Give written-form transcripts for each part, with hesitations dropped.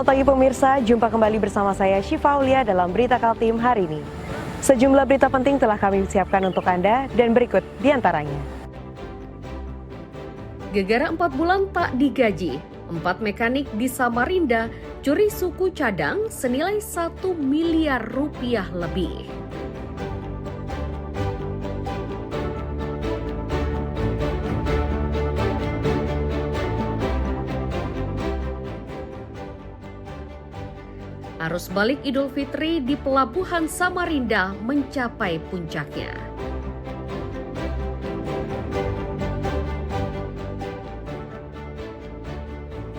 Selamat pagi pemirsa, jumpa kembali bersama saya Syifa Aulia dalam Berita Kaltim hari ini. Sejumlah berita penting telah kami siapkan untuk Anda dan berikut diantaranya. Gegara 4 bulan tak digaji, 4 mekanik di Samarinda curi suku cadang senilai 1 miliar rupiah lebih. Arus balik Idul Fitri di Pelabuhan Samarinda mencapai puncaknya.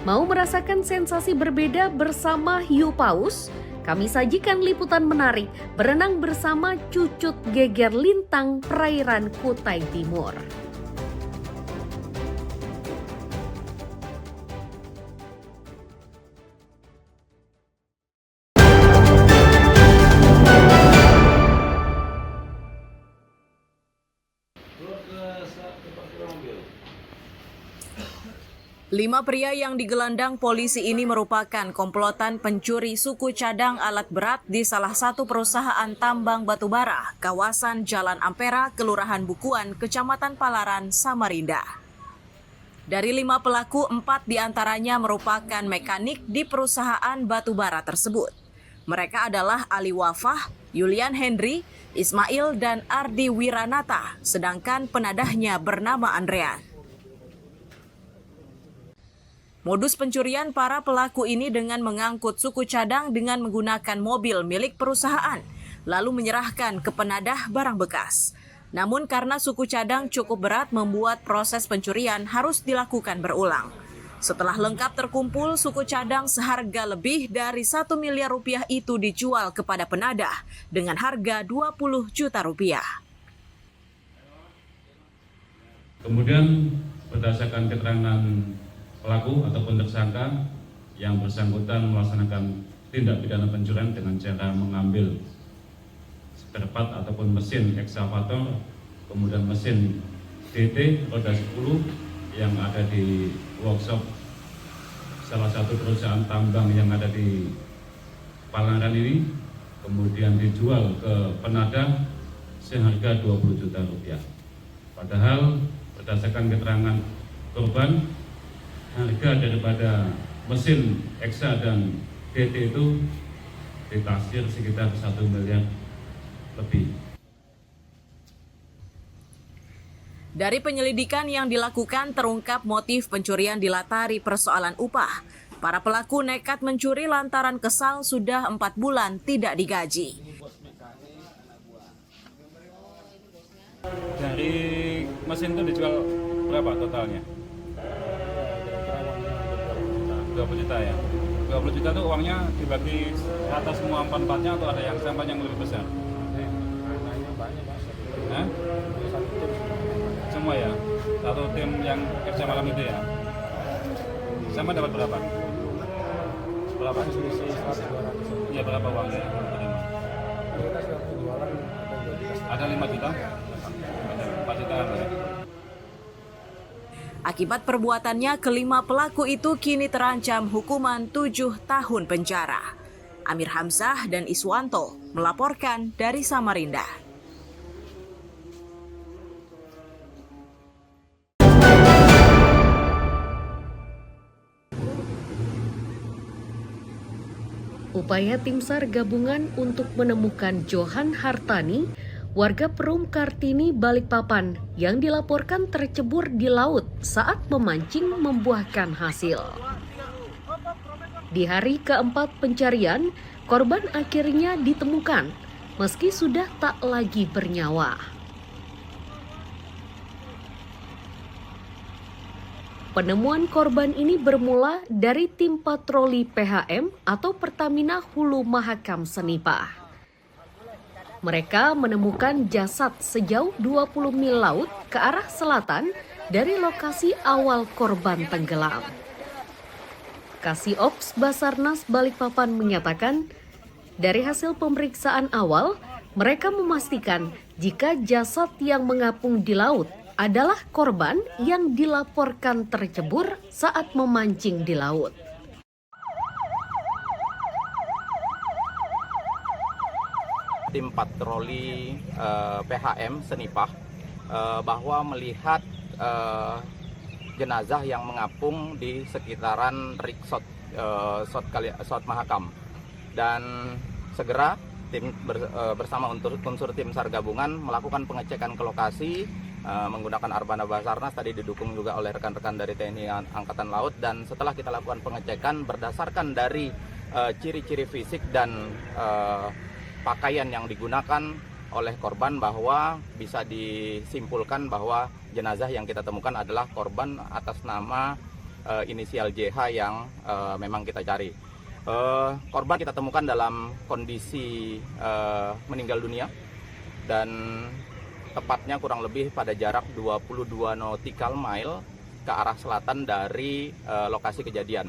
Mau merasakan sensasi berbeda bersama hiu paus? Kami sajikan liputan menarik berenang bersama cucut geger lintang perairan Kutai Timur. Lima pria yang digelandang polisi ini merupakan komplotan pencuri suku cadang alat berat di salah satu perusahaan tambang batubara, kawasan Jalan Ampera, Kelurahan Bukuan, Kecamatan Palaran, Samarinda. Dari 5 pelaku, 4 diantaranya merupakan mekanik di perusahaan batubara tersebut. Mereka adalah Ali Wafah, Yulian Henry, Ismail, dan Ardi Wiranata, sedangkan penadahnya bernama Andrean. Modus pencurian para pelaku ini dengan mengangkut suku cadang dengan menggunakan mobil milik perusahaan, lalu menyerahkan ke penadah barang bekas. Namun karena suku cadang cukup berat membuat proses pencurian harus dilakukan berulang. Setelah lengkap terkumpul, suku cadang seharga lebih dari 1 miliar rupiah itu dijual kepada penadah dengan harga 20 juta rupiah. Kemudian berdasarkan keterangan pelaku ataupun tersangka yang bersangkutan melaksanakan tindak pidana pencurian dengan cara mengambil spare part ataupun mesin ekskavator, kemudian mesin DT roda 10 yang ada di workshop salah satu perusahaan tambang yang ada di Palaran ini, kemudian dijual ke penadah seharga 20 juta rupiah. Padahal berdasarkan keterangan korban, harga daripada mesin Eksa dan DT itu ditaksir sekitar 1 miliar lebih. Dari penyelidikan yang dilakukan terungkap motif pencurian dilatari persoalan upah. Para pelaku nekat mencuri lantaran kesal sudah 4 bulan tidak digaji. Dari mesin itu dijual berapa totalnya? 20 juta ya. 20 juta itu uangnya dibagi atas semua empat-empatnya atau ada yang sampah yang lebih besar? Hah? Semua ya? Satu tim yang kerja malam itu ya? Sama dapat berapa? Berapa? Iya, berapa uangnya? Ada 5 juta? Ada 4 juta ya? Akibat perbuatannya, kelima pelaku itu kini terancam hukuman 7 tahun penjara. Amir Hamzah dan Iswanto melaporkan dari Samarinda. Upaya tim SAR gabungan untuk menemukan Johan Hartani, warga Perum Kartini, Balikpapan, yang dilaporkan tercebur di laut saat memancing membuahkan hasil. Di hari keempat pencarian, korban akhirnya ditemukan, meski sudah tak lagi bernyawa. Penemuan korban ini bermula dari tim patroli PHM atau Pertamina Hulu Mahakam Senipah. Mereka menemukan jasad sejauh 20 mil laut ke arah selatan dari lokasi awal korban tenggelam. Kasiops Basarnas Balikpapan menyatakan, dari hasil pemeriksaan awal, mereka memastikan jika jasad yang mengapung di laut adalah korban yang dilaporkan tercebur saat memancing di laut. tim patroli PHM Senipah bahwa melihat jenazah yang mengapung di sekitaran Riksot Mahakam, dan segera tim bersama unsur tim SAR gabungan melakukan pengecekan ke lokasi menggunakan Armada Basarnas, tadi didukung juga oleh rekan-rekan dari TNI Angkatan Laut. Dan setelah kita lakukan pengecekan berdasarkan dari ciri-ciri fisik dan pakaian yang digunakan oleh korban, bahwa bisa disimpulkan bahwa jenazah yang kita temukan adalah korban atas nama inisial JH yang memang kita cari. Korban kita temukan dalam kondisi meninggal dunia, dan tepatnya kurang lebih pada jarak 22 nautical mile ke arah selatan dari lokasi kejadian.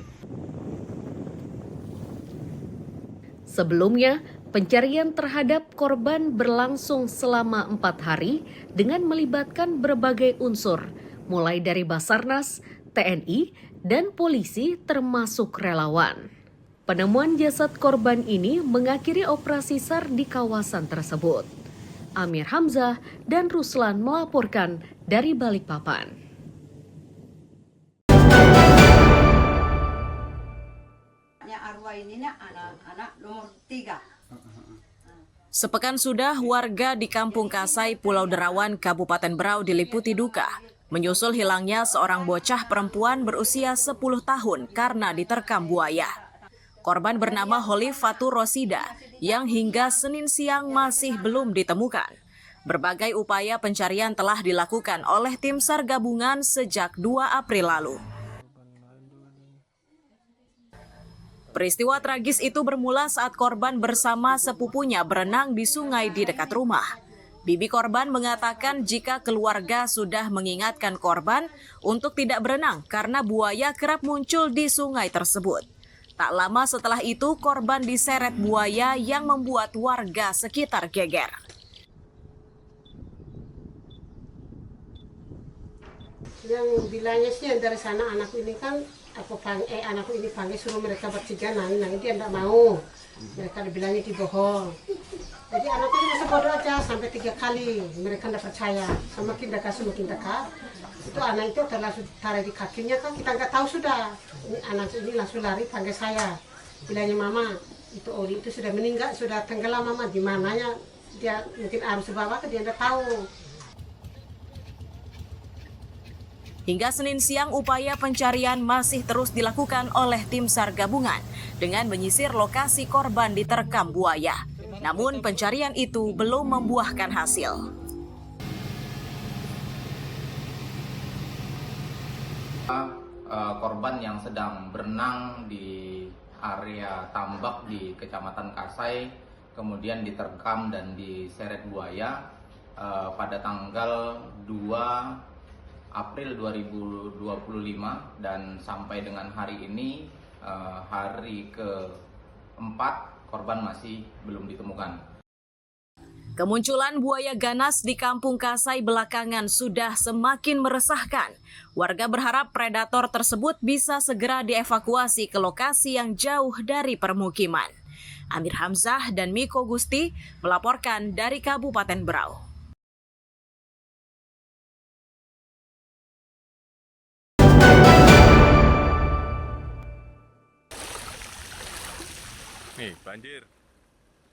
Sebelumnya, pencarian terhadap korban berlangsung selama 4 hari dengan melibatkan berbagai unsur, mulai dari Basarnas, TNI, dan polisi termasuk relawan. Penemuan jasad korban ini mengakhiri operasi SAR di kawasan tersebut. Amir Hamzah dan Ruslan melaporkan dari Balikpapan. Arwah ini anak nomor 3. Sepekan sudah warga di Kampung Kasai, Pulau Derawan, Kabupaten Berau diliputi duka menyusul hilangnya seorang bocah perempuan berusia 10 tahun karena diterkam buaya. Korban bernama Holly Fatur Rosida yang hingga Senin siang masih belum ditemukan. Berbagai upaya pencarian telah dilakukan oleh tim SAR gabungan sejak 2 April lalu. Peristiwa tragis itu bermula saat korban bersama sepupunya berenang di sungai di dekat rumah. Bibi korban mengatakan jika keluarga sudah mengingatkan korban untuk tidak berenang karena buaya kerap muncul di sungai tersebut. Tak lama setelah itu korban diseret buaya yang membuat warga sekitar geger. Yang bilangnya sih yang dari sana anakku ini kan anakku ini panggil suruh mereka bertiga nangis dia tidak mau. Mereka bilangnya dibohong. Jadi anakku ini masa bodoh aja sampai 3 kali mereka tidak percaya. Semakin dekat itu anak itu langsung tarik di kakinya kan kita nggak tahu sudah. Ini anak ini langsung lari panggil saya. Bilangnya mama itu Oli itu sudah meninggal, sudah tenggelam mama, di mananya dia mungkin arus bawah dia tidak tahu. Hingga Senin siang, upaya pencarian masih terus dilakukan oleh tim SAR gabungan dengan menyisir lokasi korban diterkam buaya. Namun pencarian itu belum membuahkan hasil. Korban yang sedang berenang di area tambak di Kecamatan Kasai, kemudian diterkam dan diseret buaya pada tanggal 2 April 2025, dan sampai dengan hari ini hari ke-4 korban masih belum ditemukan. Kemunculan buaya ganas di Kampung Kasai belakangan sudah semakin meresahkan. Warga berharap predator tersebut bisa segera dievakuasi ke lokasi yang jauh dari permukiman. Amir Hamzah dan Miko Gusti melaporkan dari Kabupaten Berau.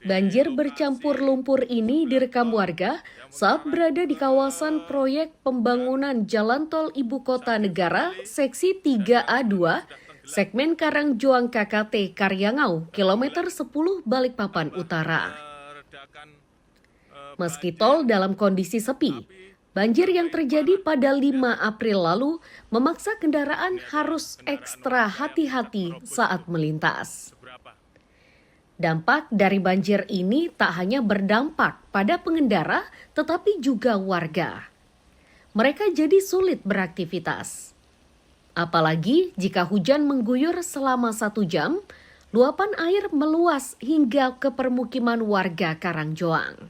Banjir bercampur lumpur ini direkam warga saat berada di kawasan proyek pembangunan Jalan Tol Ibu Kota Negara Seksi 3A2, segmen Karangjoang KKT Karyangau, kilometer 10 Balikpapan Utara. Meski tol dalam kondisi sepi, banjir yang terjadi pada 5 April lalu memaksa kendaraan harus ekstra hati-hati saat melintas. Dampak dari banjir ini tak hanya berdampak pada pengendara, tetapi juga warga. Mereka jadi sulit beraktivitas. Apalagi jika hujan mengguyur selama 1 jam, luapan air meluas hingga ke permukiman warga Karangjoang.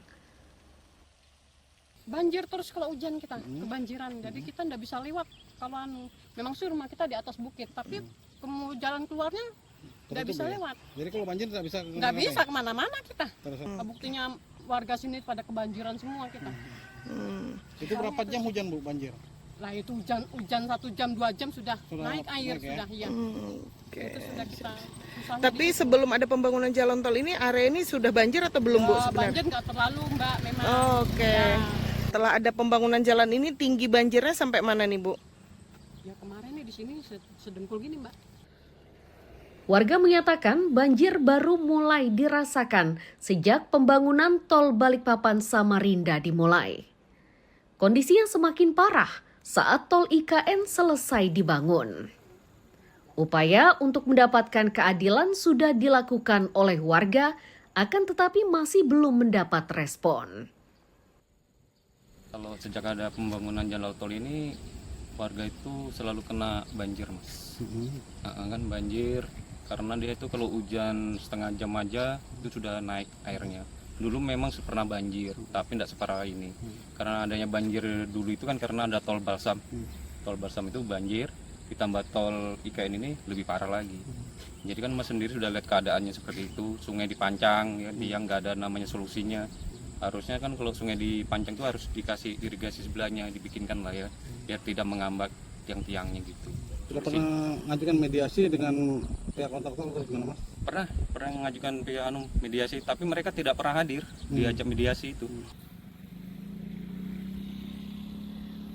Banjir terus kalau hujan kita, kebanjiran. Jadi kita tidak bisa lewat. Kalau memang sih rumah kita di atas bukit, tapi jalan keluarnya tidak bisa lewat. Jadi kalau banjir tidak bisa kemana-mana kita. Buktinya warga sini pada kebanjiran semua kita. Itu berapa jam hujan Bu banjir? Lah itu hujan 1 jam 2 jam sudah naik air naik ya? sudah iya. Oke. Itu sudah kita susahnya Tapi sebelum ada pembangunan jalan tol ini, area ini sudah banjir atau belum Bu sebenarnya? banjir nggak terlalu Mbak memang. Oke. Ya, Setelah ada pembangunan jalan ini, tinggi banjirnya sampai mana nih Bu? ya kemarin nih di sini sedengkul gini Mbak. Warga menyatakan banjir baru mulai dirasakan sejak pembangunan tol Balikpapan Samarinda dimulai. Kondisinya semakin parah saat tol IKN selesai dibangun. Upaya untuk mendapatkan keadilan sudah dilakukan oleh warga, akan tetapi masih belum mendapat respon. Kalau sejak ada pembangunan jalan tol ini, warga itu selalu kena banjir, Mas. Kan banjir, karena dia itu kalau hujan setengah jam aja itu sudah naik airnya. Dulu memang pernah banjir, tapi tidak separah ini. Karena adanya banjir dulu itu kan karena ada tol Balsam. Tol Balsam itu banjir, ditambah tol IKN ini lebih parah lagi. Jadi kan Mas sendiri sudah lihat keadaannya seperti itu, sungai dipancang, ya, yang nggak ada namanya solusinya. Harusnya kan kalau sungai dipancang itu harus dikasih irigasi sebelahnya, dibikinkan lah ya, biar tidak menghambat tiang-tiangnya gitu. Sudah pernah ngajukan mediasi dengan pihak kontraktor atau gimana Mas? Pernah mengajukan pihak mediasi, tapi mereka tidak pernah hadir diajak mediasi itu.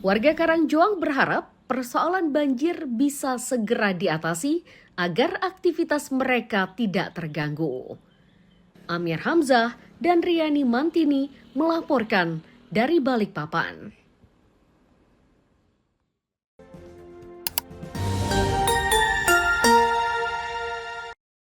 Warga Karangjoang berharap persoalan banjir bisa segera diatasi agar aktivitas mereka tidak terganggu. Amir Hamzah dan Riani Mantini melaporkan dari Balikpapan.